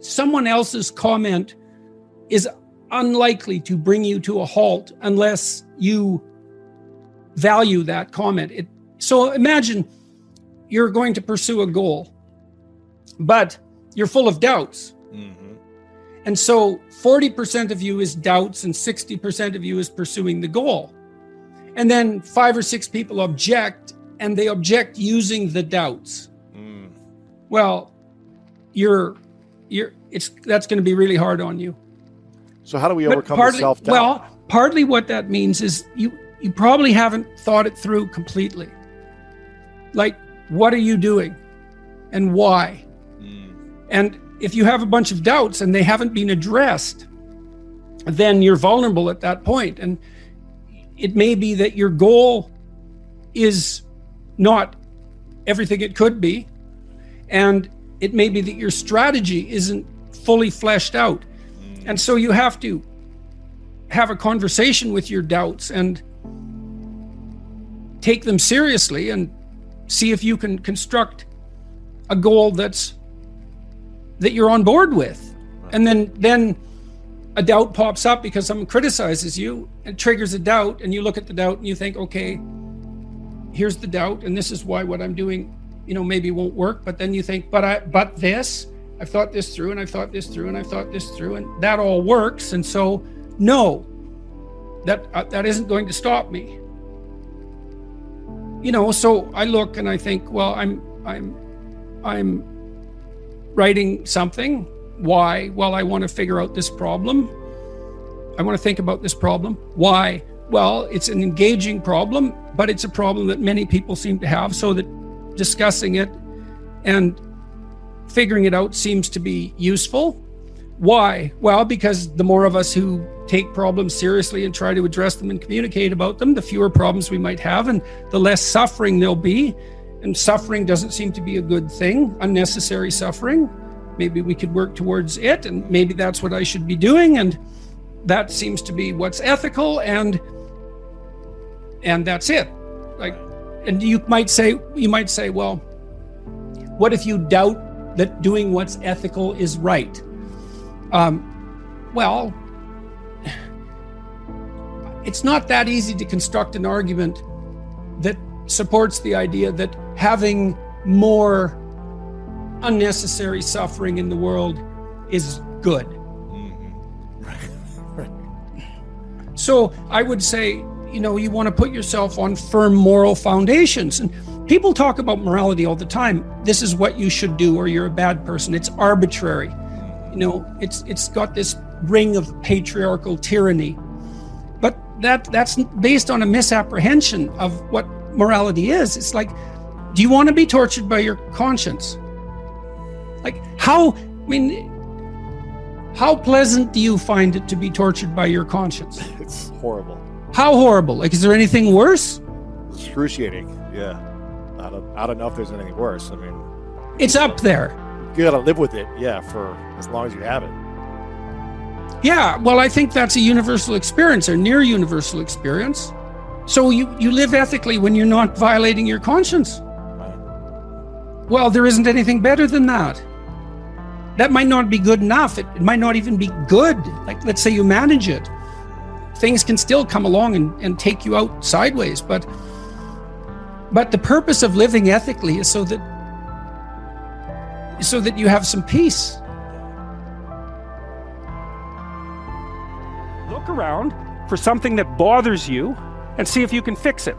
someone else's comment is unlikely to bring you to a halt unless you value that comment. So imagine you're going to pursue a goal, but you're full of doubts. Mm-hmm. And so 40% of you is doubts and 60% of you is pursuing the goal. And then 5 or 6 people object, and they object using the doubts. Mm. Well, that's going to be really hard on you. So how do we overcome the self-doubt? Well, partly what that means is you probably haven't thought it through completely. Like, what are you doing and why? Mm. And if you have a bunch of doubts and they haven't been addressed, then you're vulnerable at that point. And it may be that your goal is not everything it could be. And it may be that your strategy isn't fully fleshed out. And so you have to have a conversation with your doubts and take them seriously and see if you can construct a goal that you're on board with. And then a doubt pops up because someone criticizes you and triggers a doubt, and you look at the doubt and you think, okay, here's the doubt, and this is why what I'm doing, maybe won't work. But then you think, but I've thought this through, and I've thought this through, and I've thought this through, and that all works. And so, no, that isn't going to stop me. So I look and I think, well, I'm writing something. Why? Well, I want to figure out this problem. I want to think about this problem. Why? Well, it's an engaging problem, but it's a problem that many people seem to have, so that discussing it and figuring it out seems to be useful. Why? Well, because the more of us who take problems seriously and try to address them and communicate about them, the fewer problems we might have and the less suffering there'll be. And suffering doesn't seem to be a good thing, unnecessary suffering. Maybe we could work towards it, and maybe that's what I should be doing, and that seems to be what's ethical, and that's it. And you might say, well, what if you doubt that doing what's ethical is right? Well, it's not that easy to construct an argument that supports the idea that having more unnecessary suffering in the world is good. Mm-hmm. Right. So I would say, you want to put yourself on firm moral foundations. And people talk about morality all the time. This is what you should do, or you're a bad person. It's arbitrary. It's got this ring of patriarchal tyranny. But that's based on a misapprehension of what morality is. It's like, do you want to be tortured by your conscience? Like, how pleasant do you find it to be tortured by your conscience? It's horrible. How horrible? Like, is there anything worse? Excruciating, yeah. I don't know if there's anything worse. It's up there. You gotta live with it, yeah, for as long as you have it. Yeah, well, I think that's a universal experience, or near universal experience. So you live ethically when you're not violating your conscience. Right. Well, there isn't anything better than that. That might not be good enough. It might not even be good. Like, let's say you manage it. Things can still come along and take you out sideways. But the purpose of living ethically is so that you have some peace. Look around for something that bothers you and see if you can fix it.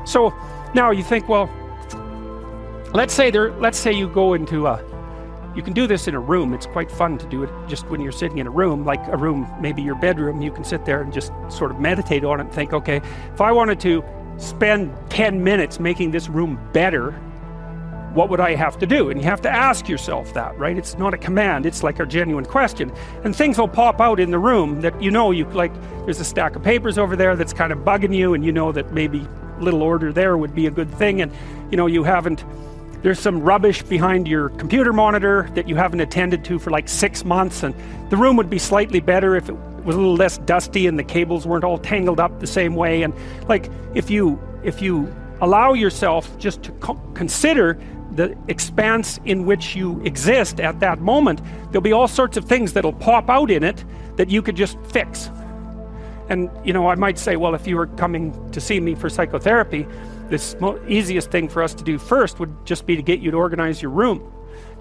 So now you think, well, let's say you go into you can do this in a room. It's quite fun to do it just when you're sitting in a room, like a room, maybe your bedroom. You can sit there and just sort of meditate on it and think, okay, if I wanted to spend 10 minutes making this room better, what would I have to do? And you have to ask yourself that, right? It's not a command, it's like a genuine question. And things will pop out in the room that you like, there's a stack of papers over there that's kind of bugging you, and you know that maybe a little order there would be a good thing, and there's some rubbish behind your computer monitor that you haven't attended to for like 6 months, and the room would be slightly better if it was a little less dusty and the cables weren't all tangled up the same way. And like, if you allow yourself just to consider the expanse in which you exist at that moment, there'll be all sorts of things that'll pop out in it that you could just fix. And I might say, well, if you were coming to see me for psychotherapy, this easiest thing for us to do first would just be to get you to organize your room.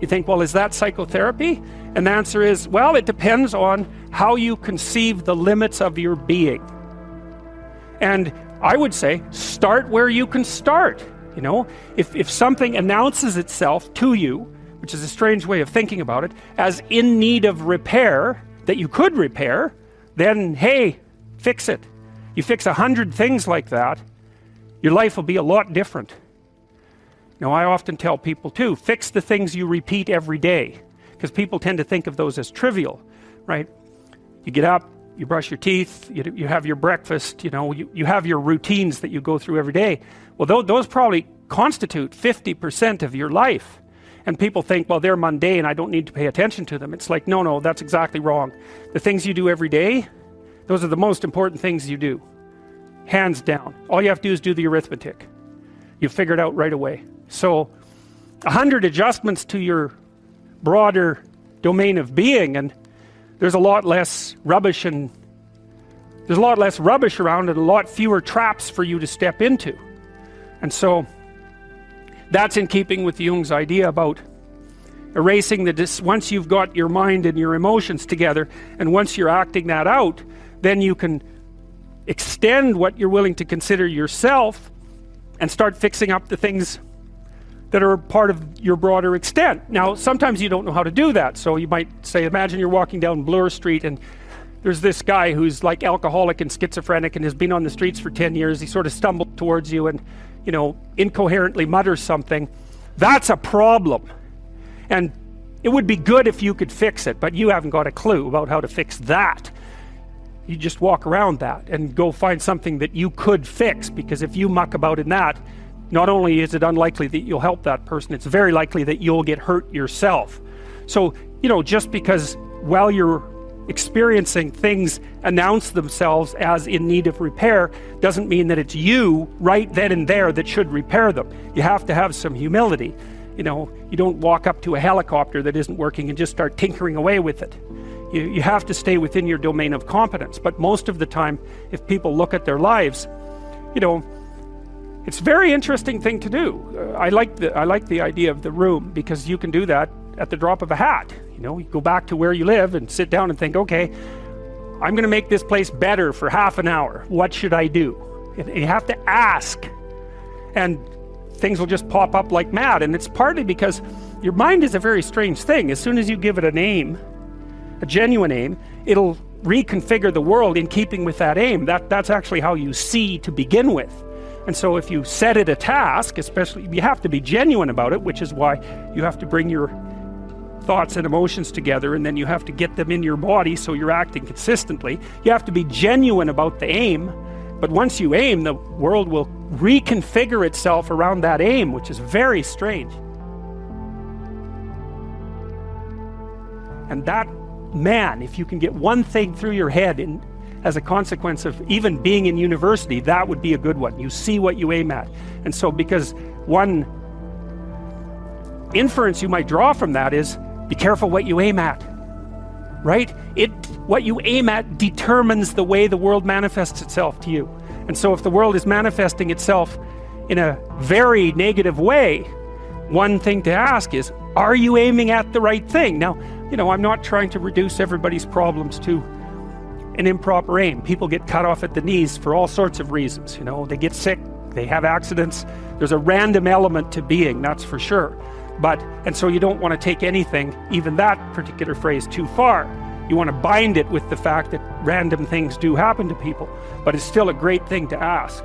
You think, well, is that psychotherapy? And the answer is, well, it depends on how you conceive the limits of your being. And I would say, start where you can start. If something announces itself to you, which is a strange way of thinking about it, as in need of repair, that you could repair, then, hey, fix it. You fix 100 things like that, your life will be a lot different. I often tell people too, fix the things you repeat every day, because people tend to think of those as trivial, right? You get up, you brush your teeth, you have your breakfast, you have your routines that you go through every day. Well, those probably constitute 50% of your life. And people think, well, they're mundane, I don't need to pay attention to them. It's like, no, that's exactly wrong. The things you do every day, those are the most important things you do. Hands down. All you have to do is do the arithmetic. You figure it out right away. So 100 adjustments to your broader domain of being, and there's a lot less rubbish around, and a lot fewer traps for you to step into. And so that's in keeping with Jung's idea about erasing once you've got your mind and your emotions together, and once you're acting that out, then you can extend what you're willing to consider yourself and start fixing up the things that are part of your broader extent. Now, sometimes you don't know how to do that. So you might say, imagine you're walking down Bloor Street and there's this guy who's like alcoholic and schizophrenic and has been on the streets for 10 years. He sort of stumbled towards you and, incoherently mutters something. That's a problem. And it would be good if you could fix it, but you haven't got a clue about how to fix that. You just walk around that and go find something that you could fix, because if you muck about in that, not only is it unlikely that you'll help that person, it's very likely that you'll get hurt yourself. So, just because while you're experiencing things announce themselves as in need of repair, doesn't mean that it's you right then and there that should repair them. You have to have some humility. You don't walk up to a helicopter that isn't working and just start tinkering away with it. You have to stay within your domain of competence. But most of the time, if people look at their lives, it's a very interesting thing to do. I like the idea of the room, because you can do that at the drop of a hat. You go back to where you live and sit down and think, okay, I'm going to make this place better for half an hour. What should I do? And you have to ask, and things will just pop up like mad. And it's partly because your mind is a very strange thing. As soon as you give it a name, a genuine aim, it'll reconfigure the world in keeping with that aim. That's actually how you see to begin with. And so if you set it a task, especially, you have to be genuine about it, which is why you have to bring your thoughts and emotions together, and then you have to get them in your body so you're acting consistently. You have to be genuine about the aim, but once you aim, the world will reconfigure itself around that aim, which is very strange. And that, man, if you can get one thing through your head as a consequence of even being in university, that would be a good one. You see what you aim at. And so, because one inference you might draw from that is, be careful what you aim at, right? What you aim at determines the way the world manifests itself to you. And so if the world is manifesting itself in a very negative way, one thing to ask is, are you aiming at the right thing? Now, I'm not trying to reduce everybody's problems to an improper aim. People get cut off at the knees for all sorts of reasons. They get sick, they have accidents. There's a random element to being, that's for sure. And so you don't want to take anything, even that particular phrase, too far. You want to bind it with the fact that random things do happen to people, but it's still a great thing to ask.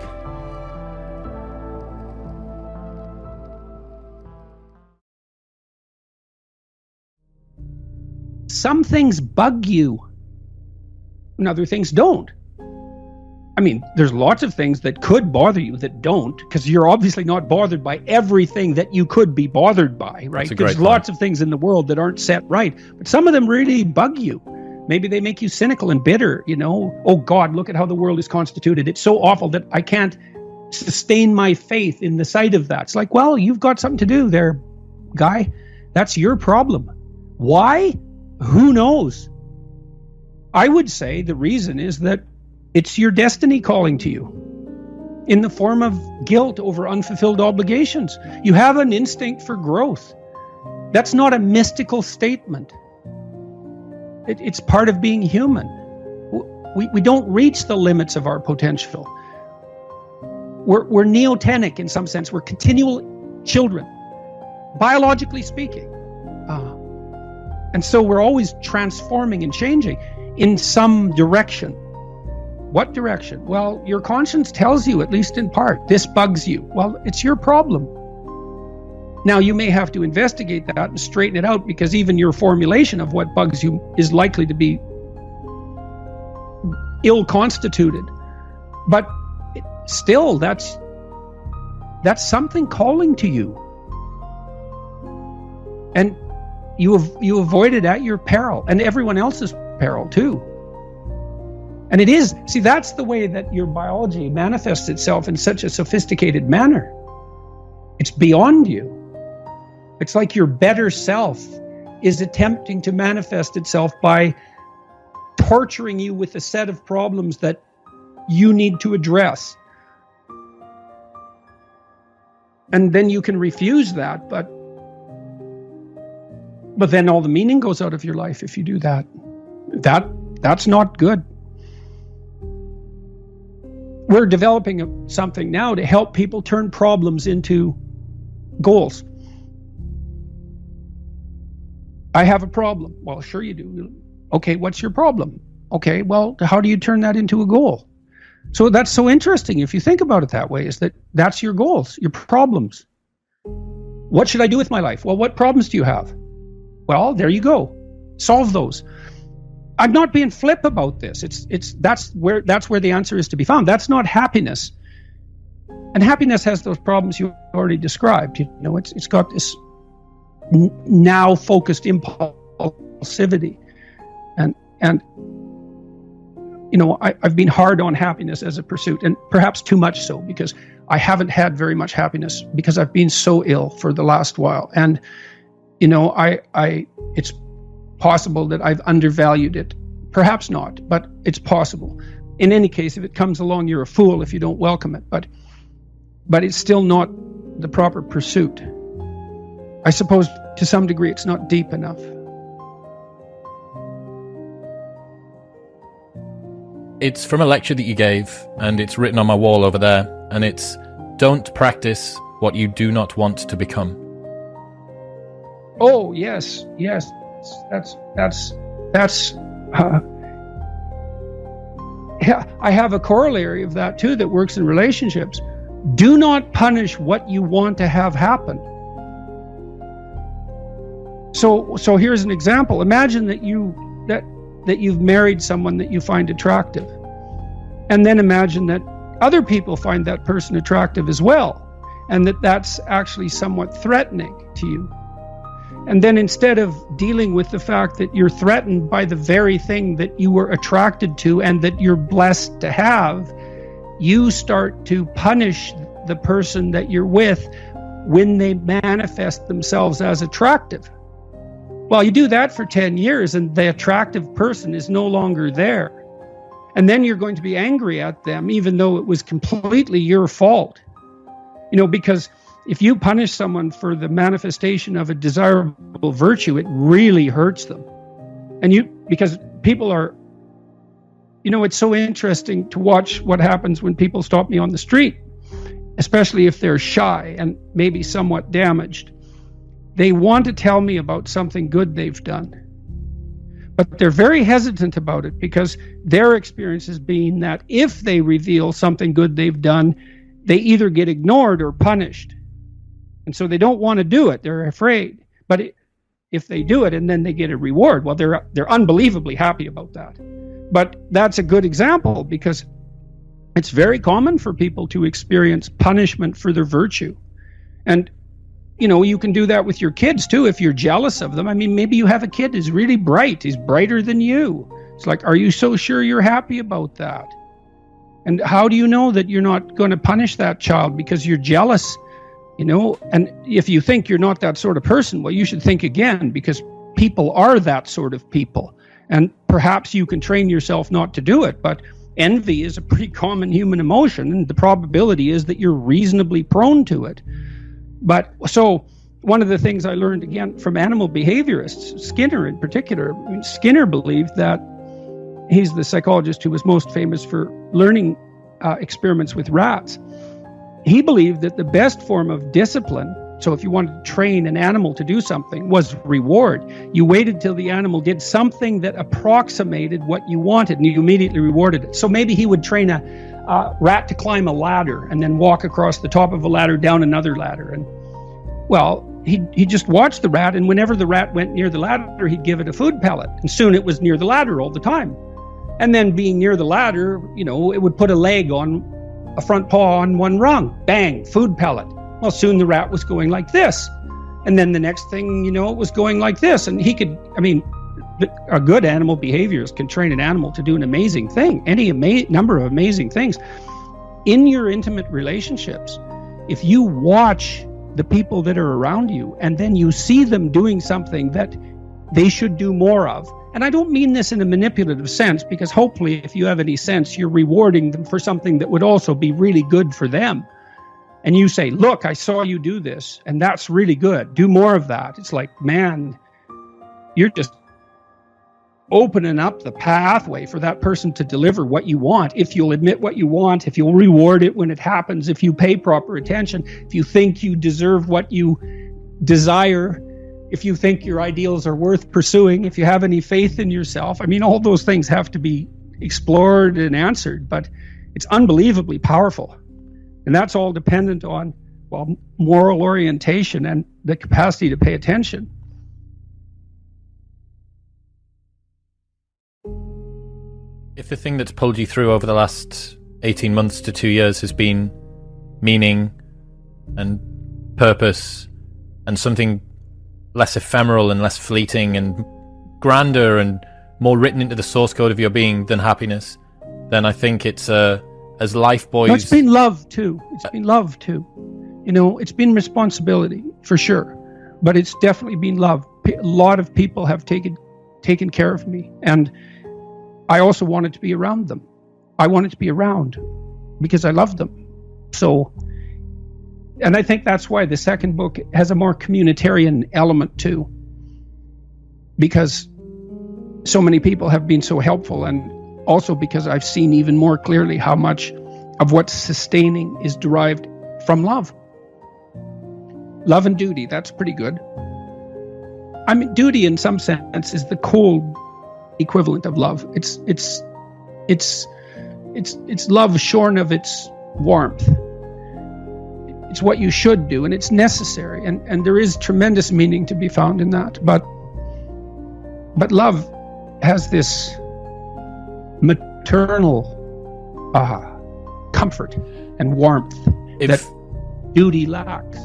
Some things bug you, and other things don't. I mean, there's lots of things that could bother you that don't, because you're obviously not bothered by everything that you could be bothered by, right? There's lots of things in the world that aren't set right, but some of them really bug you. Maybe they make you cynical and bitter, Oh God, look at how the world is constituted. It's so awful that I can't sustain my faith in the sight of that. It's like, well, you've got something to do there, guy, that's your problem. Why? Who knows? I would say the reason is that it's your destiny calling to you in the form of guilt over unfulfilled obligations. You have an instinct for growth. That's not a mystical statement. It's part of being human. We don't reach the limits of our potential. We're neotenic in some sense. We're continual children, biologically speaking. And so we're always transforming and changing in some direction. What direction? Well, your conscience tells you, at least in part, this bugs you. Well, it's your problem. Now, you may have to investigate that and straighten it out, because even your formulation of what bugs you is likely to be ill-constituted. But still, that's something calling to you. And you avoid it at your peril, and everyone else's peril too. And it is, see, that's the way that your biology manifests itself in such a sophisticated manner. It's beyond you. It's like your better self is attempting to manifest itself by torturing you with a set of problems that you need to address. And then you can refuse that, but then all the meaning goes out of your life if you do that. That's not good. We're developing something now to help people turn problems into goals. I have a problem. Well, sure you do. Okay, what's your problem? Okay, well, how do you turn that into a goal? So that's so interesting if you think about it that way, is that that's your goals, your problems. What should I do with my life? Well, what problems do you have? Well, there you go. Solve those. I'm not being flip about this. That's where the answer is to be found. That's not happiness. And happiness has those problems you already described. You know, it's got this now focused impulsivity. And you know, I've been hard on happiness as a pursuit, and perhaps too much so, because I haven't had very much happiness because I've been so ill for the last while. And you know, it's possible that I've undervalued it. Perhaps not, but it's possible. In any case, if it comes along, you're a fool if you don't welcome it. But it's still not the proper pursuit. I suppose to some degree it's not deep enough. It's from a lecture that you gave, and it's written on my wall over there, and it's, "Don't practice what you do not want to become." Oh, yes. Yeah, I have a corollary of that too that works in relationships. Do not punish what you want to have happen. So here's an example. Imagine that you've married someone that you find attractive, and then imagine that other people find that person attractive as well, and that's actually somewhat threatening to you. And then instead of dealing with the fact that you're threatened by the very thing that you were attracted to and that you're blessed to have, you start to punish the person that you're with when they manifest themselves as attractive. Well, you do that for 10 years and the attractive person is no longer there. And then you're going to be angry at them, even though it was completely your fault. You know, because if you punish someone for the manifestation of a desirable virtue, it really hurts them. Because people are, you know, it's so interesting to watch what happens when people stop me on the street, especially if they're shy and maybe somewhat damaged. They want to tell me about something good they've done, but they're very hesitant about it because their experience has been that if they reveal something good they've done, they either get ignored or punished. And so they don't want to do it. They're afraid. But if they do it and then they get a reward, well, they're unbelievably happy about that. But that's a good example because it's very common for people to experience punishment for their virtue. And, you know, you can do that with your kids too if you're jealous of them. I mean, maybe you have a kid who's really bright. He's brighter than you. It's like, are you so sure you're happy about that? And how do you know that you're not going to punish that child because you're jealous And if you think you're not that sort of person, well, you should think again, because people are that sort of people. And perhaps you can train yourself not to do it, but envy is a pretty common human emotion, and the probability is that you're reasonably prone to it. But so one of the things I learned again from animal behaviorists, Skinner in particular, Skinner believed that, he's the psychologist who was most famous for learning experiments with rats. He believed that the best form of discipline, so if you wanted to train an animal to do something, was reward. You waited till the animal did something that approximated what you wanted, and you immediately rewarded it. So maybe he would train a rat to climb a ladder and then walk across the top of a ladder down another ladder. And well, he just watched the rat, and whenever the rat went near the ladder, he'd give it a food pellet, and soon it was near the ladder all the time. And then being near the ladder, it would put a front paw on one rung, bang, food pellet. Well, soon the rat was going like this. And then the next thing, it was going like this. And a good animal behaviorist can train an animal to do an amazing thing, any number of amazing things. In your intimate relationships, if you watch the people that are around you and then you see them doing something that they should do more of, and I don't mean this in a manipulative sense, because hopefully if you have any sense, you're rewarding them for something that would also be really good for them. And you say, look, I saw you do this, and that's really good. Do more of that. It's like, man, you're just opening up the pathway for that person to deliver what you want. If you'll admit what you want, if you'll reward it when it happens, if you pay proper attention, if you think you deserve what you desire, if you think your ideals are worth pursuing, if you have any faith in yourself. All those things have to be explored and answered, but it's unbelievably powerful. And that's all dependent on, moral orientation and the capacity to pay attention. If the thing that's pulled you through over the last 18 months to 2 years has been meaning and purpose and something less ephemeral and less fleeting and grander and more written into the source code of your being than happiness, then I think it's as life boys. No, it's been love too. It's been love too. It's been responsibility for sure, but it's definitely been love. A lot of people have taken care of me, and I also wanted to be around them. I wanted to be around because I loved them. So, and I think that's why the second book has a more communitarian element too, because so many people have been so helpful, and also because I've seen even more clearly how much of what's sustaining is derived from love. Love and duty, that's pretty good. Duty in some sense is the cold equivalent of love. It's love shorn of its warmth. It's what you should do, and it's necessary, and there is tremendous meaning to be found in that. But love has this maternal comfort and warmth that duty lacks.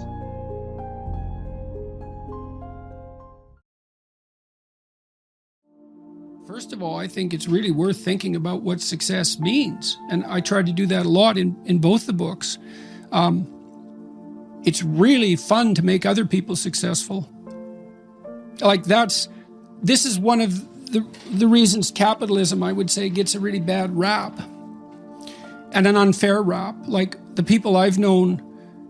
First of all, I think it's really worth thinking about what success means. And I tried to do that a lot in both the books. It's really fun to make other people successful. This is one of the reasons capitalism, I would say, gets a really bad rap and an unfair rap. Like the people I've known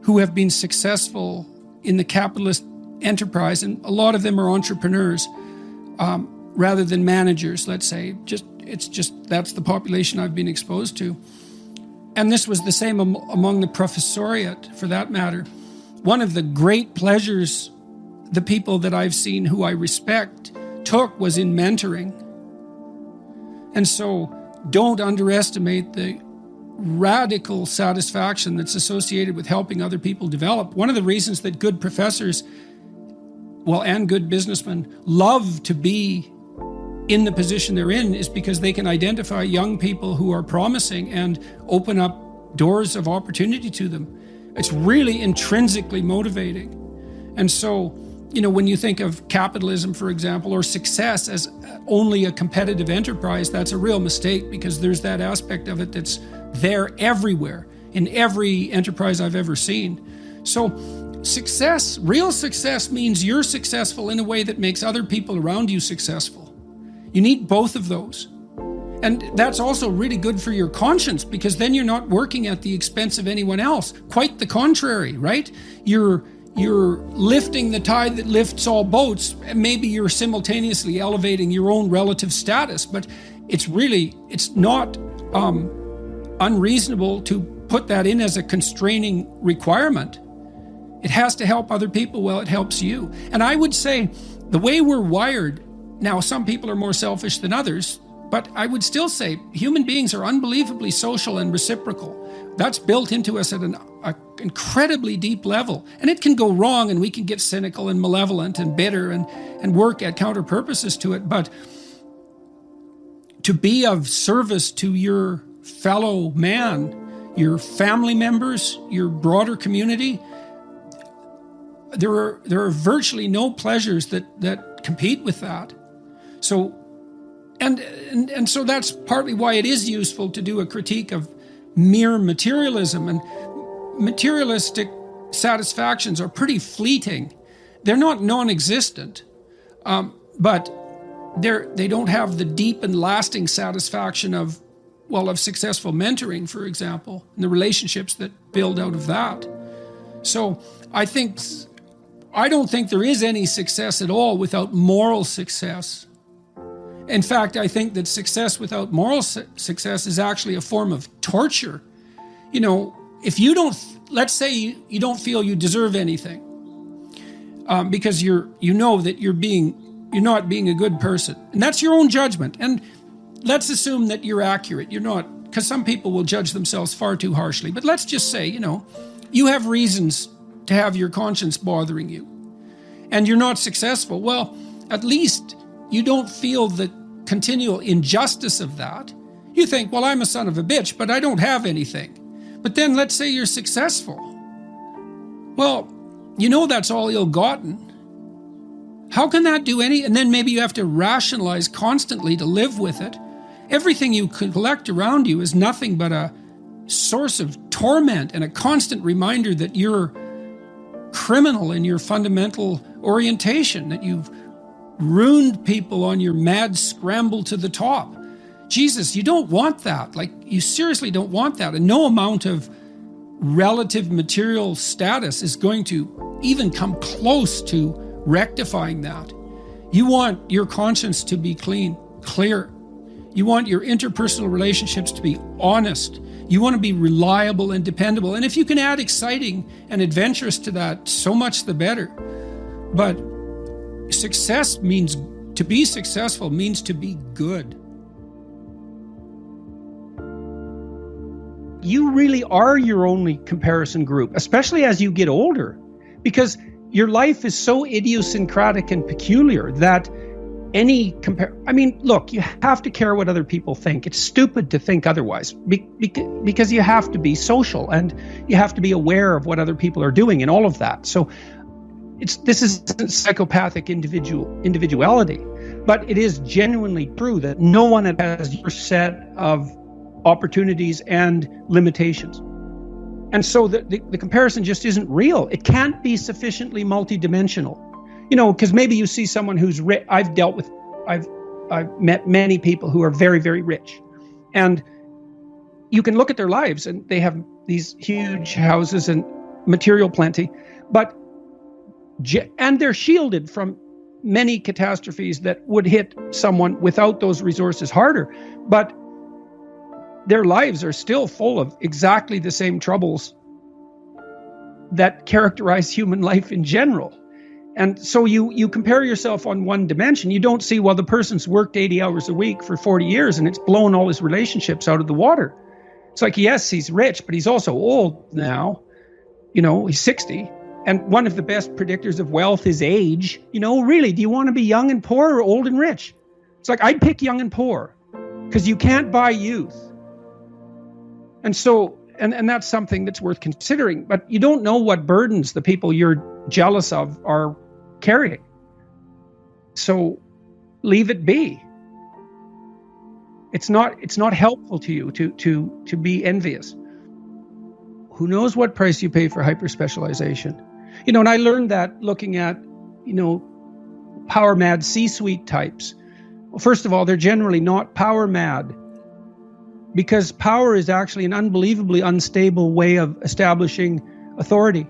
who have been successful in the capitalist enterprise, and a lot of them are entrepreneurs, rather than managers, let's say. That's the population I've been exposed to. And this was the same among the professoriate, for that matter. One of the great pleasures the people that I've seen who I respect took was in mentoring. And so don't underestimate the radical satisfaction that's associated with helping other people develop. One of the reasons that good professors, and good businessmen love to be in the position they're in is because they can identify young people who are promising and open up doors of opportunity to them. It's really intrinsically motivating. And so, when you think of capitalism, for example, or success as only a competitive enterprise, that's a real mistake, because there's that aspect of it that's there everywhere, in every enterprise I've ever seen. So real success means you're successful in a way that makes other people around you successful. You need both of those. And that's also really good for your conscience, because then you're not working at the expense of anyone else. Quite the contrary, right? You're lifting the tide that lifts all boats, and maybe you're simultaneously elevating your own relative status, but it's not unreasonable to put that in as a constraining requirement. It has to help other people while it helps you. And I would say the way we're wired, now some people are more selfish than others, but I would still say human beings are unbelievably social and reciprocal. That's built into us at an incredibly deep level. And it can go wrong, and we can get cynical and malevolent and bitter and work at counter purposes to it. But to be of service to your fellow man, your family members, your broader community, there are virtually no pleasures that compete with that. So And so that's partly why it is useful to do a critique of mere materialism. And materialistic satisfactions are pretty fleeting. They're not non-existent, but they don't have the deep and lasting satisfaction of successful mentoring, for example, and the relationships that build out of that. So I don't think there is any success at all without moral success. In fact, I think that success without moral success is actually a form of torture. You know, if you don't, let's say you don't feel you deserve anything, because you know that you're not being a good person, and that's your own judgment. And let's assume that you're accurate. You're not, because some people will judge themselves far too harshly. But let's just say, you have reasons to have your conscience bothering you, and you're not successful. Well, at least you don't feel the continual injustice of that. You think, well, I'm a son of a bitch, but I don't have anything. But then let's say you're successful. Well, that's all ill-gotten. How can that do any? And then maybe you have to rationalize constantly to live with it. Everything you collect around you is nothing but a source of torment and a constant reminder that you're criminal in your fundamental orientation, that you've ruined people on your mad scramble to the top. Jesus, you don't want that. You seriously don't want that. And no amount of relative material status is going to even come close to rectifying that. You want your conscience to be clear. You want your interpersonal relationships to be honest. You want to be reliable and dependable. And if you can add exciting and adventurous to that, so much the better. But to be successful means to be good. You really are your only comparison group, especially as you get older, because your life is so idiosyncratic and peculiar that look, you have to care what other people think. It's stupid to think otherwise, because you have to be social and you have to be aware of what other people are doing and all of that. So this isn't psychopathic individuality, but it is genuinely true that no one has your set of opportunities and limitations. And so the comparison just isn't real. It can't be sufficiently multidimensional. Because maybe you see someone who's rich. I've met many people who are very, very rich. And you can look at their lives and they have these huge houses and material plenty, and they're shielded from many catastrophes that would hit someone without those resources harder. But their lives are still full of exactly the same troubles that characterize human life in general. And so you compare yourself on one dimension. You don't see, well, the person's worked 80 hours a week for 40 years and it's blown all his relationships out of the water. It's like, yes, he's rich, but he's also old now. He's 60. And one of the best predictors of wealth is age. Really, do you want to be young and poor or old and rich? It's like, I'd pick young and poor because you can't buy youth. And so, and that's something that's worth considering. But you don't know what burdens the people you're jealous of are carrying. So leave it be. It's not helpful to you to be envious. Who knows what price you pay for hyperspecialization? And I learned that looking at, power mad C-suite types. Well, first of all, they're generally not power mad, because power is actually an unbelievably unstable way of establishing authority.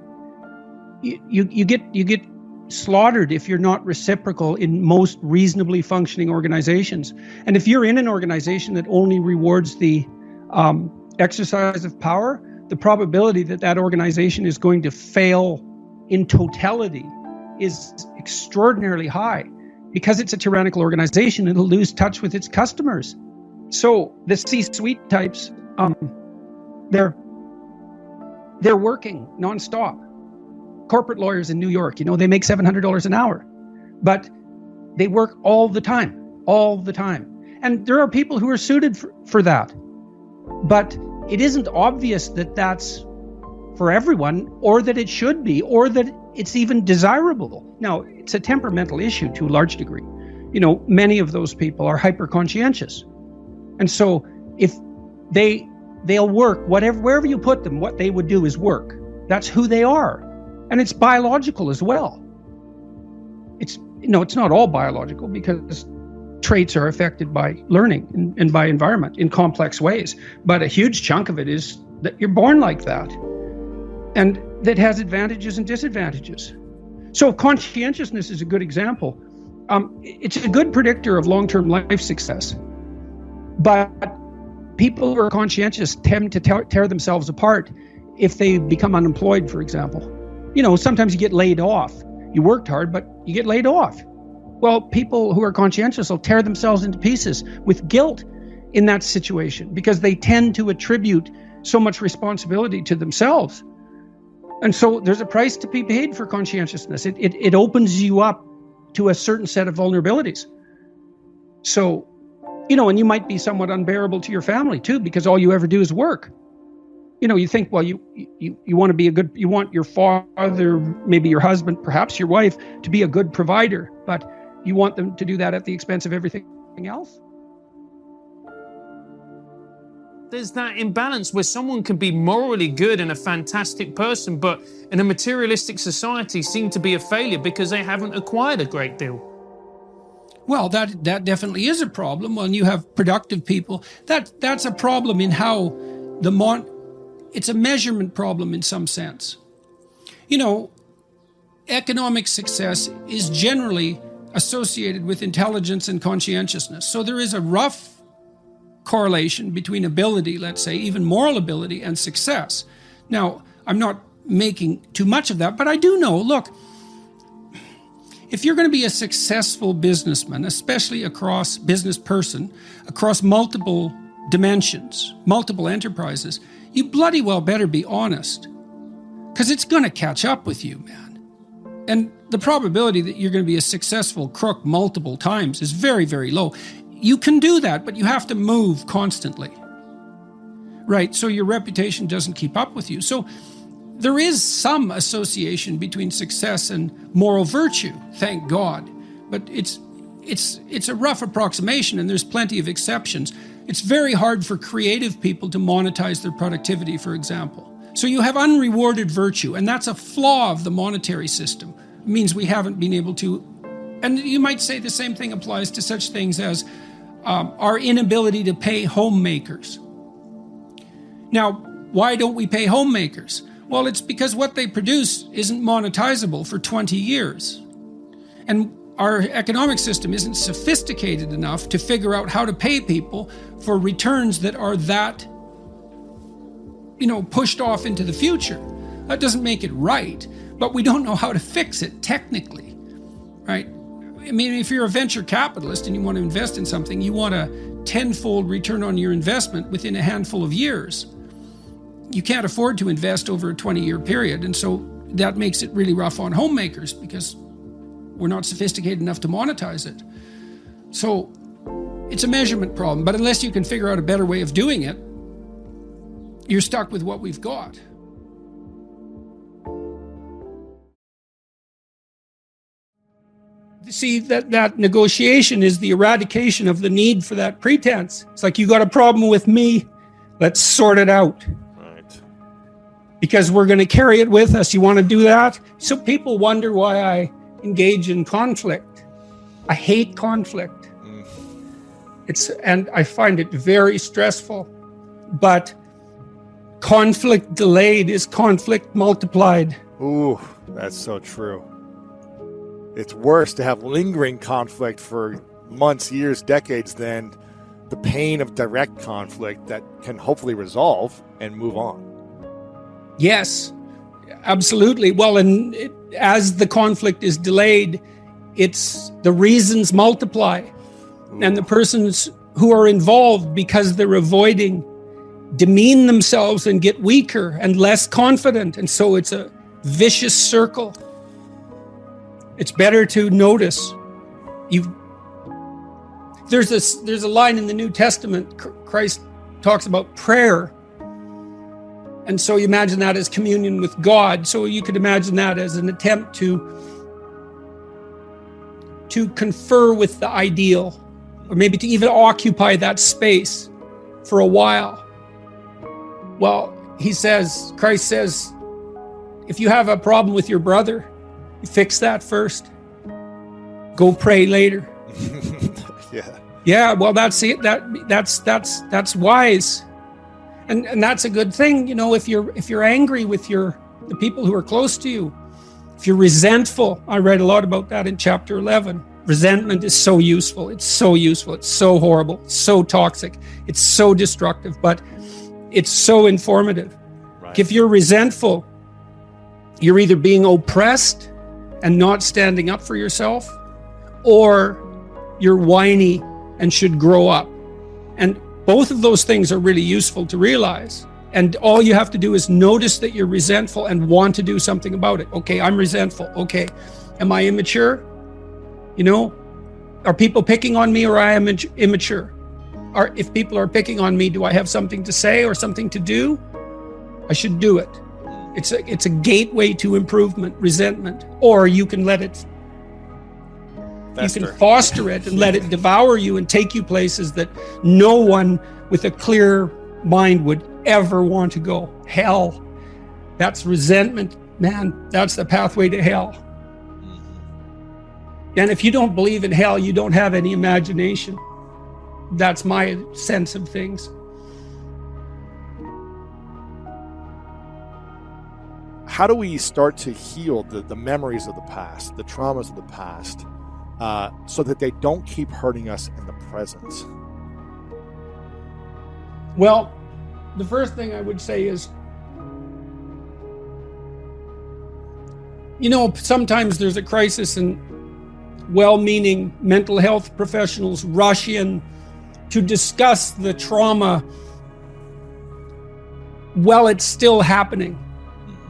You get slaughtered if you're not reciprocal in most reasonably functioning organizations. And if you're in an organization that only rewards the exercise of power, the probability that that organization is going to fail in totality is extraordinarily high, because it's a tyrannical organization. It'll lose touch with its customers. So the C-suite types, they're working nonstop. Corporate lawyers in New York, they make $700 an hour, but they work all the time. And there are people who are suited for that, but it isn't obvious that that's for everyone, or that it should be, or that it's even desirable. Now, it's a temperamental issue to a large degree. Many of those people are hyper-conscientious. And so if they'll work, wherever you put them, what they would do is work. That's who they are. And it's biological as well. It's not all biological, because traits are affected by learning and by environment in complex ways. But a huge chunk of it is that you're born like that. And that has advantages and disadvantages. So conscientiousness is a good example. It's a good predictor of long-term life success. But people who are conscientious tend to tear themselves apart if they become unemployed, for example. Sometimes you get laid off. You worked hard, but you get laid off. Well, people who are conscientious will tear themselves into pieces with guilt in that situation, because they tend to attribute so much responsibility to themselves. And so there's a price to be paid for conscientiousness. It opens you up to a certain set of vulnerabilities. So, and you might be somewhat unbearable to your family too, because all you ever do is work. You think, well, you want to be you want your father, maybe your husband, perhaps your wife, to be a good provider, but you want them to do that at the expense of everything else. There's that imbalance where someone can be morally good and a fantastic person, but in a materialistic society seem to be a failure because they haven't acquired a great deal. Well, that definitely is a problem. When you have productive people, that's a problem in how it's a measurement problem in some sense. Economic success is generally associated with intelligence and conscientiousness. So there is a rough correlation between ability, let's say, even moral ability, and success. Now, I'm not making too much of that, but I do know, look, if you're going to be a successful businessman, especially across multiple dimensions, multiple enterprises, you bloody well better be honest, because it's going to catch up with you, man. And the probability that you're going to be a successful crook multiple times is very, very low. You can do that, but you have to move constantly, right? So your reputation doesn't keep up with you. So there is some association between success and moral virtue, thank God. But it's a rough approximation, and there's plenty of exceptions. It's very hard for creative people to monetize their productivity, for example. So you have unrewarded virtue, and that's a flaw of the monetary system. It means we haven't been able to, and you might say the same thing applies to such things as our inability to pay homemakers. Now, why don't we pay homemakers? Well, it's because what they produce isn't monetizable for 20 years. And our economic system isn't sophisticated enough to figure out how to pay people for returns that are that, pushed off into the future. That doesn't make it right, but we don't know how to fix it technically, right? I mean, if you're a venture capitalist and you want to invest in something, you want a tenfold return on your investment within a handful of years. You can't afford to invest over a 20-year period, and so that makes it really rough on homemakers because we're not sophisticated enough to monetize it. So it's a measurement problem, but unless you can figure out a better way of doing it, you're stuck with what we've got. See, that negotiation is the eradication of the need for that pretense. It's like, you got a problem with me, let's sort it out. Right. because we're going to carry it with us. You want to do that? So people wonder why I engage in conflict. I hate conflict. And I find it very stressful. But conflict delayed is conflict multiplied. Ooh, that's so true. It's worse to have lingering conflict for months, years, decades than the pain of direct conflict that can hopefully resolve and move on. Yes, absolutely. Well, and as the conflict is delayed, it's the reasons multiply. Ooh. And the persons who are involved, because they're avoiding, demean themselves and get weaker and less confident. And so it's a vicious circle. It's better to notice. There's a line in the New Testament, Christ talks about prayer. And so you imagine that as communion with God. So you could imagine that as an attempt to confer with the ideal, or maybe to even occupy that space for a while. Well, Christ says, if you have a problem with your brother, you fix that first. Go pray later. Yeah. Yeah, well, that's it. That's wise. And that's a good thing, if you're angry with the people who are close to you, if you're resentful. I read a lot about that in chapter 11. Resentment is so useful. It's so useful. It's so horrible. It's so toxic. It's so destructive, but it's so informative. Right. If you're resentful, you're either being oppressed and not standing up for yourself, or you're whiny and should grow up. And both of those things are really useful to realize. And all you have to do is notice that you're resentful and want to do something about it. Okay, I'm resentful. Okay, am I immature? Are people picking on me, or I am immature? If people are picking on me, do I have something to say or something to do? I should do it. It's a gateway to improvement, resentment. Or you can let it fester. You can foster it and let it devour you and take you places that no one with a clear mind would ever want to go. Hell. That's resentment, man. That's the pathway to hell. And if you don't believe in hell, you don't have any imagination. That's my sense of things. How do we start to heal the memories of the past, the traumas of the past, so that they don't keep hurting us in the present? Well, the first thing I would say is, sometimes there's a crisis and well-meaning mental health professionals rush in to discuss the trauma while it's still happening.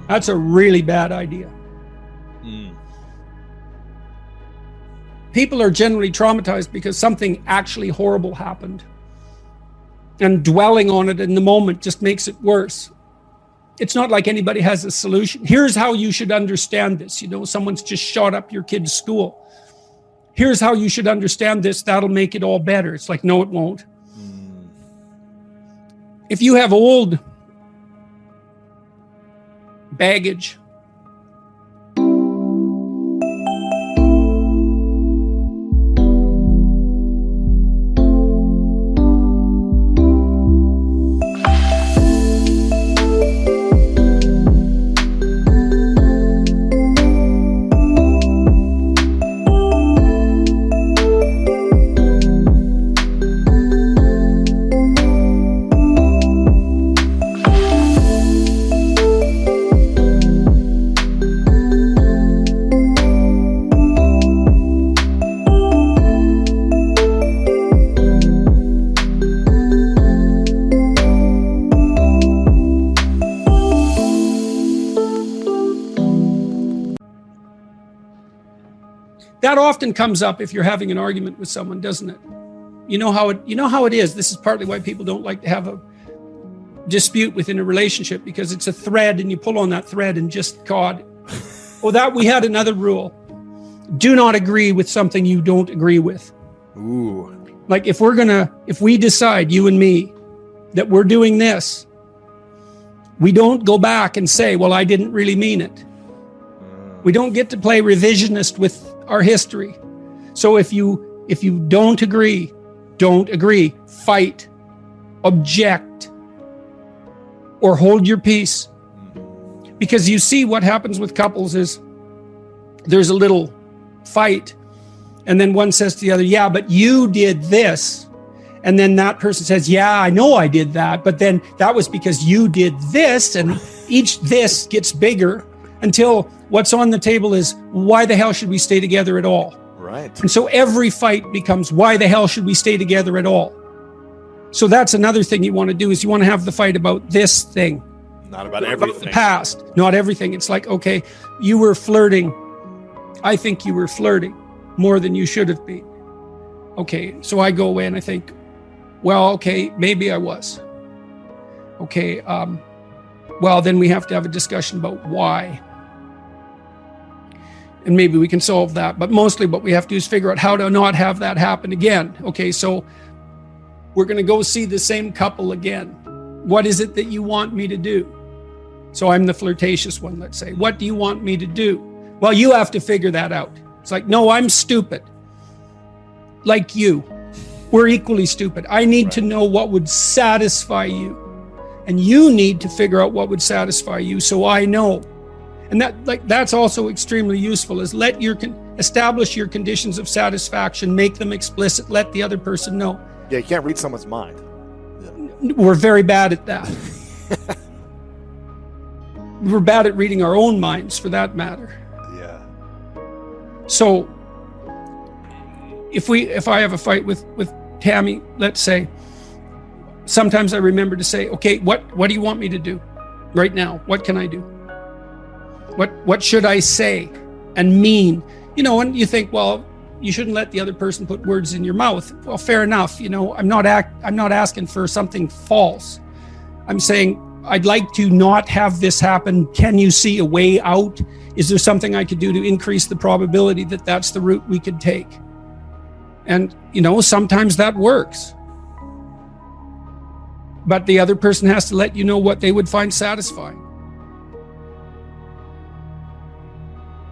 That's a really bad idea. People are generally traumatized because something actually horrible happened. And dwelling on it in the moment just makes it worse. It's not like anybody has a solution. Here's how you should understand this. Someone's just shot up your kid's school. Here's how you should understand this. That'll make it all better. It's like, no, it won't. If you have old baggage, that often comes up if you're having an argument with someone, doesn't it? You know how it is. This is partly why people don't like to have a dispute within a relationship, because it's a thread and you pull on that thread and just, God, we had another rule. Do not agree with something you don't agree with. Ooh. Like if we decide, you and me, that we're doing this, We don't go back and say, well, I didn't really mean it. We don't get to play revisionist with our history. So if you don't agree, don't agree. Fight, object, or hold your peace. Because you see what happens with couples is there's a little fight, and then one says to the other, yeah, but you did this. And then that person says, yeah, I know I did that, but then that was because you did this, and each this gets bigger until what's on the table is, why the hell should we stay together at all? Right. And so every fight becomes, why the hell should we stay together at all? So that's another thing you want to do, is you want to have the fight about this thing. Not about About everything. the past, not everything. It's like, okay, you were flirting. I think you were flirting more than you should have been. Okay, so I go away and I think, well, okay, maybe I was. Okay, well, then we have to have a discussion about why. And maybe we can solve that. But mostly what we have to do is figure out how to not have that happen again. Okay, so we're going to go see the same couple again. What is it that you want me to do? So I'm the flirtatious one, let's say. What do you want me to do? Well, you have to figure that out. It's like, no, I'm stupid. Like you. We're equally stupid. I need to know what would satisfy you. And you need to figure out what would satisfy you, so I know. And that's also extremely useful, is establish your conditions of satisfaction, make them explicit, let the other person know. Yeah, you can't read someone's mind. We're very bad at that. We're bad at reading our own minds, for that matter. Yeah. So if I have a fight with Tammy, let's say, sometimes I remember to say, okay, what do you want me to do right now? What can I do? What should I say and mean? And you think, well, you shouldn't let the other person put words in your mouth. Well, fair enough. I'm not asking for something false. I'm saying, I'd like to not have this happen. Can you see a way out? Is there something I could do to increase the probability that that's the route we could take? And, sometimes that works. But the other person has to let you know what they would find satisfying.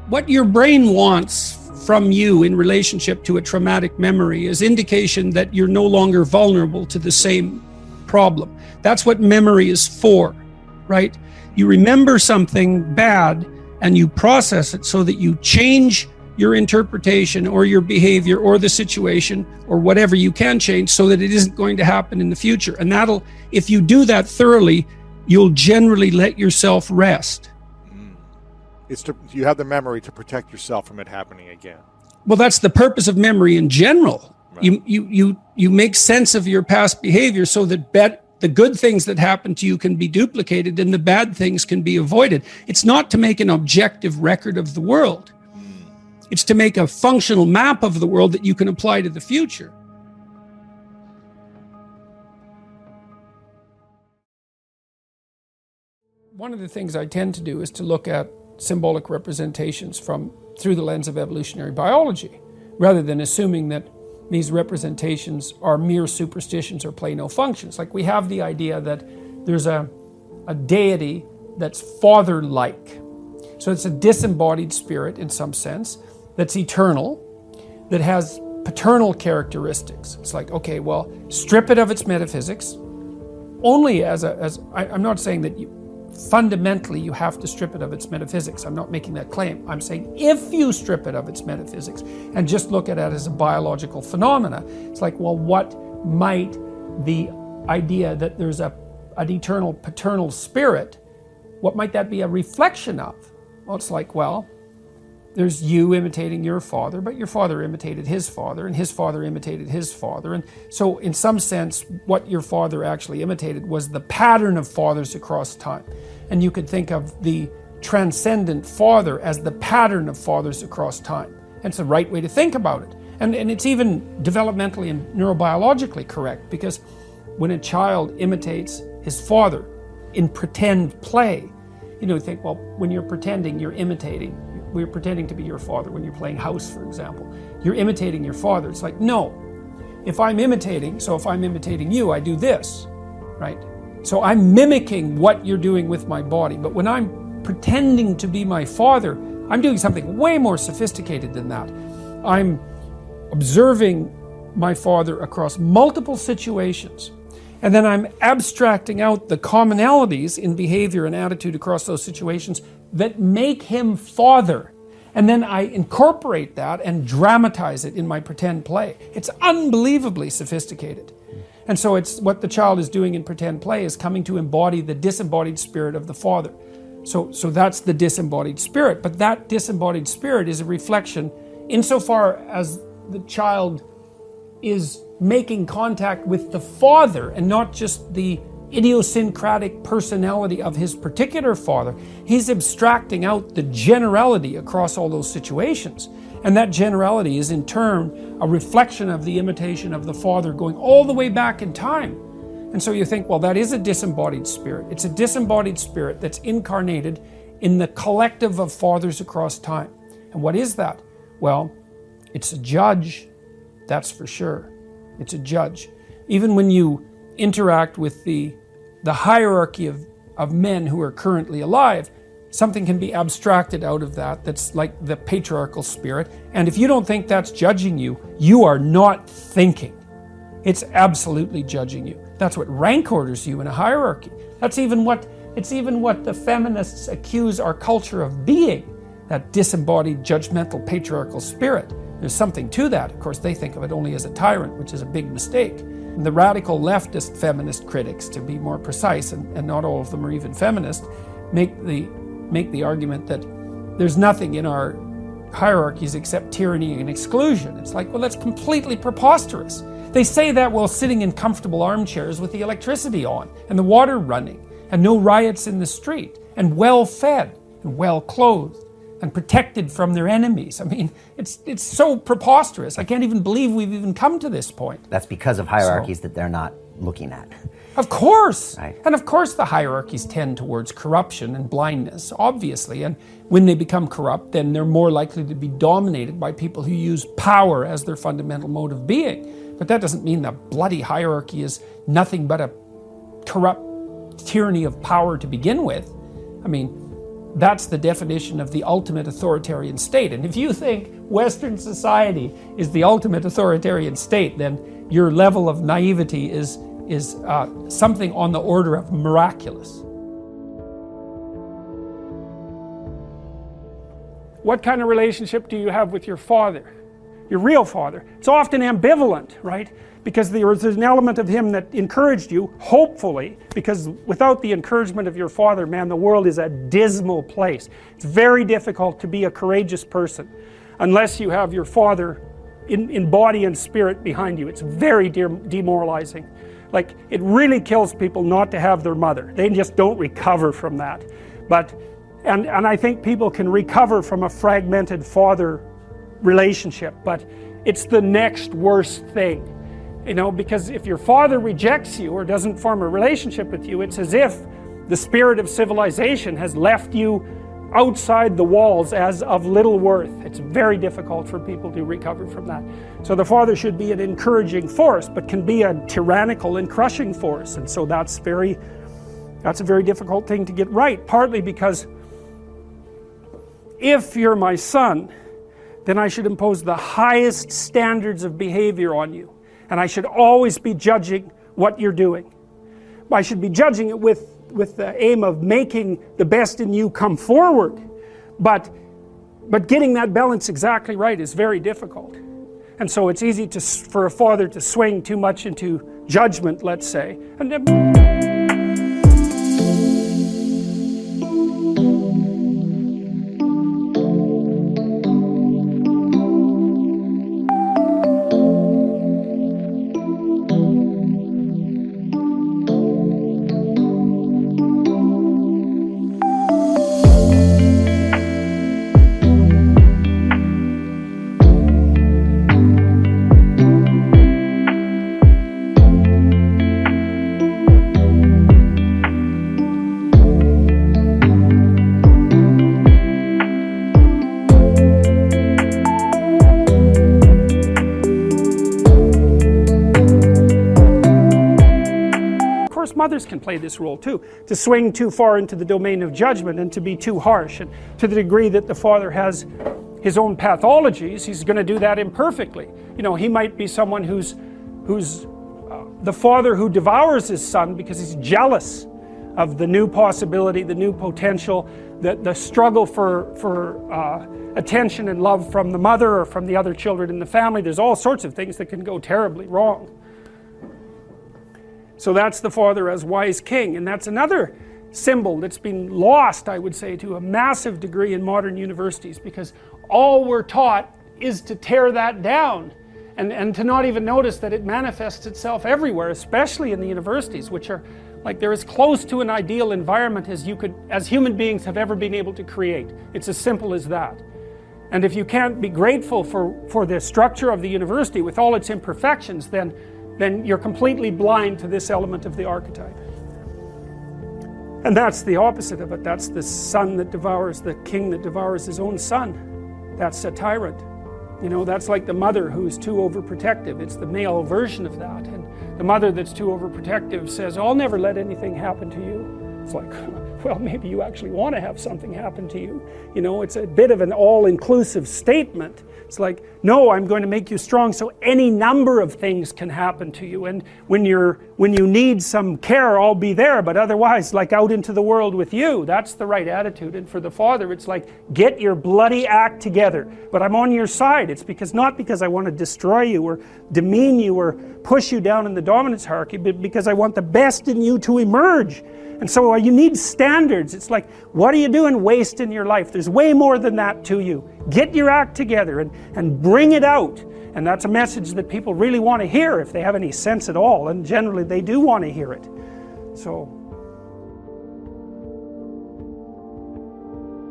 What your brain wants from you in relationship to a traumatic memory is indication that you're no longer vulnerable to the same problem. That's what memory is for, right? You remember something bad and you process it so that you change your interpretation or your behavior or the situation or whatever you can change so that it isn't going to happen in the future. And if you do that thoroughly, you'll generally let yourself rest. You have the memory to protect yourself from it happening again. Well, that's the purpose of memory in general. Right. You make sense of your past behavior so that the good things that happen to you can be duplicated and the bad things can be avoided. It's not to make an objective record of the world. It's to make a functional map of the world that you can apply to the future. One of the things I tend to do is to look at symbolic representations through the lens of evolutionary biology, rather than assuming that these representations are mere superstitions or play no functions. Like, we have the idea that there's a deity that's father-like. So it's a disembodied spirit in some sense, that's eternal, that has paternal characteristics. It's like, okay, well, strip it of its metaphysics, only I'm not saying that fundamentally you have to strip it of its metaphysics. I'm not making that claim. I'm saying if you strip it of its metaphysics and just look at it as a biological phenomena, it's like, well, what might the idea that there's an eternal paternal spirit, what might that be a reflection of? Well, it's like, well, there's you imitating your father, but your father imitated his father, and his father imitated his father. And so in some sense, what your father actually imitated was the pattern of fathers across time. And you could think of the transcendent father as the pattern of fathers across time. And it's the right way to think about it. And it's even developmentally and neurobiologically correct, because when a child imitates his father in pretend play, you think, well, when you're pretending, you're imitating. We're pretending to be your father when you're playing house, for example. You're imitating your father. It's like, no. If I'm imitating you, I do this, right? So I'm mimicking what you're doing with my body. But when I'm pretending to be my father, I'm doing something way more sophisticated than that. I'm observing my father across multiple situations. And then I'm abstracting out the commonalities in behavior and attitude across those situations that make him father. And then I incorporate that and dramatize it in my pretend play. It's unbelievably sophisticated. And so it's what the child is doing in pretend play is coming to embody the disembodied spirit of the father. So that's the disembodied spirit. But that disembodied spirit is a reflection insofar as the child is making contact with the father and not just the idiosyncratic personality of his particular father. He's abstracting out the generality across all those situations. And that generality is in turn a reflection of the imitation of the father going all the way back in time. And so you think, well, that is a disembodied spirit. It's a disembodied spirit that's incarnated in the collective of fathers across time. And what is that? Well, it's a judge, that's for sure. It's a judge. Even when you interact with the hierarchy of men who are currently alive, something can be abstracted out of that that's like the patriarchal spirit. And if you don't think that's judging you, you are not thinking. It's absolutely judging you. That's what rank orders you in a hierarchy. It's even what the feminists accuse our culture of being, that disembodied, judgmental, patriarchal spirit. There's something to that. Of course, they think of it only as a tyrant, which is a big mistake. And the radical leftist feminist critics, to be more precise, and not all of them are even feminist, make the argument that there's nothing in our hierarchies except tyranny and exclusion. It's like, well, that's completely preposterous. They say that while sitting in comfortable armchairs with the electricity on and the water running and no riots in the street and well fed and well clothed and protected from their enemies. I mean, it's so preposterous. I can't even believe we've even come to this point. That's because of hierarchies that they're not looking at. Of course. Right. And of course the hierarchies tend towards corruption and blindness, obviously. And when they become corrupt, then they're more likely to be dominated by people who use power as their fundamental mode of being. But that doesn't mean the bloody hierarchy is nothing but a corrupt tyranny of power to begin with. I mean, that's the definition of the ultimate authoritarian state. And if you think Western society is the ultimate authoritarian state, then your level of naivety is something on the order of miraculous. What kind of relationship do you have with your father? Your real father? It's often ambivalent, right? Because there's an element of him that encouraged you, hopefully, because without the encouragement of your father, man, the world is a dismal place. It's very difficult to be a courageous person unless you have your father in body and spirit behind you. It's very demoralizing. Like, it really kills people not to have their mother. They just don't recover from that. And I think people can recover from a fragmented father relationship, but it's the next worst thing. You know, because if your father rejects you or doesn't form a relationship with you, it's as if the spirit of civilization has left you outside the walls as of little worth. It's very difficult for people to recover from that. So the father should be an encouraging force, but can be a tyrannical and crushing force. And so that's a very difficult thing to get right, partly because if you're my son, then I should impose the highest standards of behavior on you. And I should always be judging what you're doing. I should be judging it with the aim of making the best in you come forward. But getting that balance exactly right is very difficult. And so it's easy for a father to swing too much into judgment, let's say. mothers can play this role too, to swing too far into the domain of judgment and to be too harsh, and to the degree that the father has his own pathologies, he's going to do that imperfectly. You know, he might be someone who's the father who devours his son because he's jealous of the new possibility, the new potential, the struggle for attention and love from the mother or from the other children in the family. There's all sorts of things that can go terribly wrong. So that's the father as wise king, and that's another symbol that's been lost, I would say, to a massive degree in modern universities, because all we're taught is to tear that down and to not even notice that it manifests itself everywhere, especially in the universities, which are like they're as close to an ideal environment as human beings have ever been able to create. It's as simple as that. And if you can't be grateful for the structure of the university with all its imperfections, then you're completely blind to this element of the archetype. And that's the opposite of it. That's the son that devours, the king that devours his own son. That's a tyrant. You know, that's like the mother who's too overprotective. It's the male version of that. And the mother that's too overprotective says, I'll never let anything happen to you. It's like, well, maybe you actually want to have something happen to you. You know, it's a bit of an all-inclusive statement. It's like, no, I'm going to make you strong so any number of things can happen to you. And when you need some care, I'll be there. But otherwise, like out into the world with you, that's the right attitude. And for the father, it's like, get your bloody act together. But I'm on your side. It's not because I want to destroy you or demean you or push you down in the dominance hierarchy, but because I want the best in you to emerge. And so you need standards. It's like, what are you doing wasting your life? There's way more than that to you. Get your act together and bring it out. And that's a message that people really want to hear if they have any sense at all. And generally they do want to hear it. So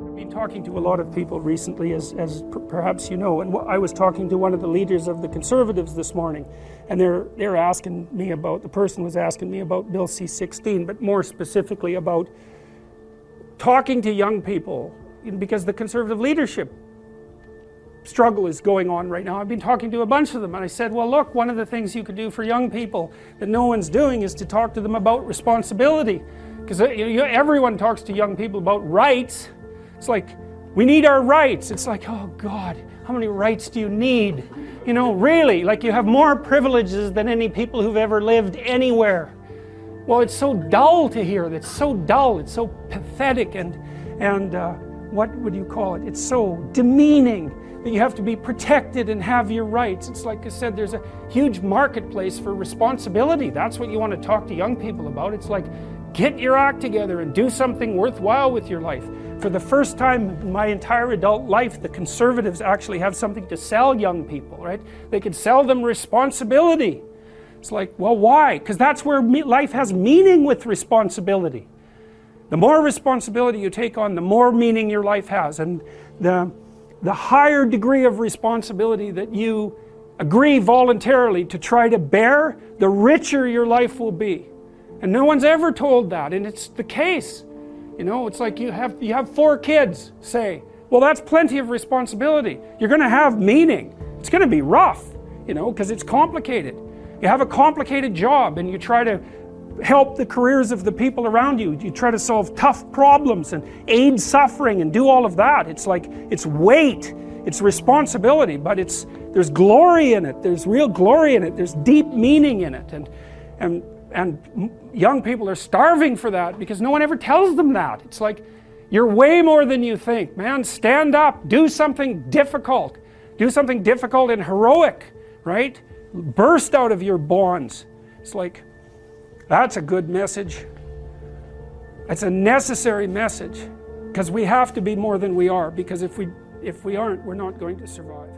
I've been talking to a lot of people recently, as perhaps you know, and I was talking to one of the leaders of the Conservatives this morning, and they're asking me about, the person was asking me about Bill C-16, but more specifically about talking to young people, because the Conservative leadership struggle is going on right now. I've been talking to a bunch of them, and I said, well, look, one of the things you could do for young people that no one's doing is to talk to them about responsibility, because everyone talks to young people about rights. It's like, we need our rights. It's like, oh God, how many rights do you need? You know, really, like you have more privileges than any people who've ever lived anywhere. Well, it's so dull to hear. It's so dull. It's so pathetic and what would you call it? It's so demeaning that you have to be protected and have your rights. It's like I said, there's a huge marketplace for responsibility. That's what you want to talk to young people about. It's like, get your act together and do something worthwhile with your life. For the first time in my entire adult life, the Conservatives actually have something to sell young people, right? They could sell them responsibility. It's like, well, why? Because that's where life has meaning with responsibility. The more responsibility you take on, the more meaning your life has. And the higher degree of responsibility that you agree voluntarily to try to bear, the richer your life will be. And no one's ever told that, and it's the case. You know, it's like you have 4 kids, say. Well, that's plenty of responsibility. You're going to have meaning. It's going to be rough, you know, because it's complicated. You have a complicated job, and you try to help the careers of the people around you. You try to solve tough problems and aid suffering and do all of that. It's like, it's weight, it's responsibility, but there's glory in it. There's real glory in it. There's deep meaning in it. And young people are starving for that because no one ever tells them that. It's like, you're way more than you think, man. Stand up, do something difficult. Do something difficult and heroic, right? Burst out of your bonds. It's like, that's a good message. It's a necessary message, because we have to be more than we are, because if we aren't, we're not going to survive.